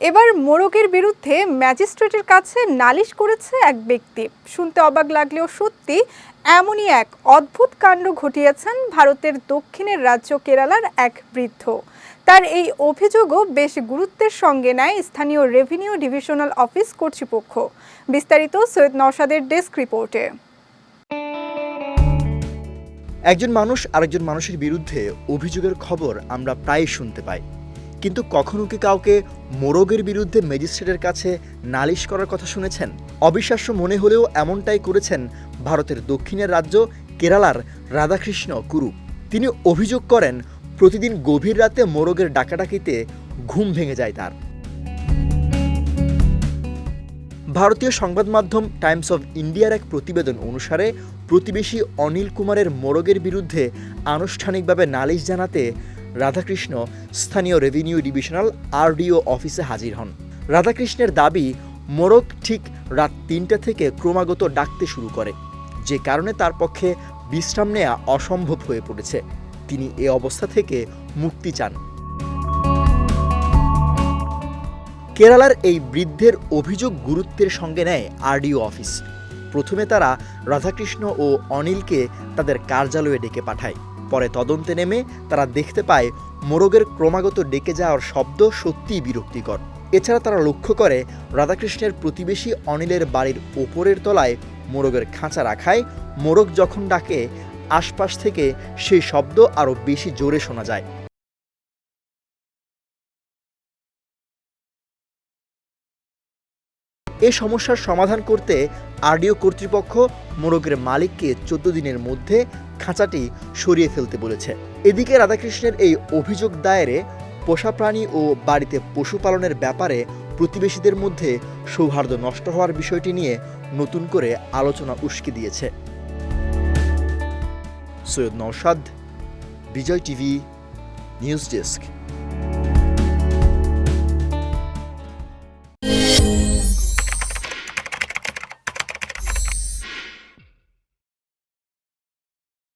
এবার মোরগের বিরুদ্ধে ম্যাজিস্ট্রেটের কাছে নালিশ করেছে এক ব্যক্তি। শুনতে অবাক লাগলেও সত্যি এমনই এক অদ্ভুত কাণ্ড ঘটিয়েছেন ভারতের দক্ষিণের রাজ্য কেরালার এক বৃদ্ধ। তার এই অভিযোগও বেশ গুরুত্বের সঙ্গে নেয় স্থানীয় রেভিনিউ ডিভিশনাল অফিস কর্তৃপক্ষ। বিস্তারিত সৈয়দ নওশাদের ডেস্ক রিপোর্টে। একজন মানুষ আরেকজন মানুষের বিরুদ্ধে অভিযোগের খবর আমরা প্রায়ই শুনতে পাই, কিন্তু কখনো কি কাউকে মোরগের বিরুদ্ধে ম্যাজিস্ট্রেটের কাছে নালিশ করার কথা শুনেছেন? অবিশ্বাস্য মনে হলেও এমনটাই করেছেন ভারতের দক্ষিণের রাজ্য কেরালার রাধাকৃষ্ণ কুরু। তিনি অভিযোগ করেন, প্রতিদিন গভীর রাতে মোরগের ডাকাডাকিতে ঘুম ভেঙে যায় তার। ভারতীয় সংবাদ মাধ্যম টাইমস অফ ইন্ডিয়ার এক প্রতিবেদন অনুসারে প্রতিবেশী অনিল কুমারের মোরগের বিরুদ্ধে আনুষ্ঠানিকভাবে নালিশ জানাতে রাধাকৃষ্ণ স্থানীয় রেভিনিউ ডিভিশনাল আরডিও অফিসে হাজির হন। রাধাকৃষ্ণের দাবি, মোরগ ঠিক রাত ৩টা থেকে ক্রমাগত ডাকতে শুরু করে, যে কারণে তার পক্ষে বিশ্রাম নেওয়া অসম্ভব হয়ে পড়েছে। তিনি এ অবস্থা থেকে মুক্তি চান। কেরালার এই বৃদ্ধের অভিযোগ গুরুত্বের সঙ্গে নেয় আরডিও অফিস। প্রথমে তারা রাধাকৃষ্ণ ও অনিলকে তাদের কার্যালয়ে ডেকে পাঠায়। পরে তদন্তে নেমে তারা দেখতে পায় মোরগের ক্রমাগত ডেকে যাওয়ার শব্দ সত্যিই বিরক্তিকর। এছাড়া তারা লক্ষ্য করে রাধাকৃষ্ণের প্রতিবেশী অনিলের বাড়ির ওপরের তলায় মোরগের খাঁচা রাখায় মোরগ যখন ডাকে আশপাশ থেকে সেই শব্দ আরও বেশি জোরে শোনা যায়। এ সমস্যার সমাধান করতে আরডিও কর্তৃপক্ষ মোরগের মালিককে 14 দিনের মধ্যে খাঁচাটি সরিয়ে ফেলতে বলেছে। এদিকে রাধাকৃষ্ণের এই অভিযোগ দায়েরে পোষা প্রাণী ও বাড়িতে পশুপালনের ব্যাপারে প্রতিবেশীদের মধ্যে সৌহার্দ্য নষ্ট হওয়ার বিষয়টি নিয়ে নতুন করে আলোচনা উস্কে দিয়েছে। সৈয়দ নওশাদ, বিজয় টিভি, নিউজ ডেস্ক।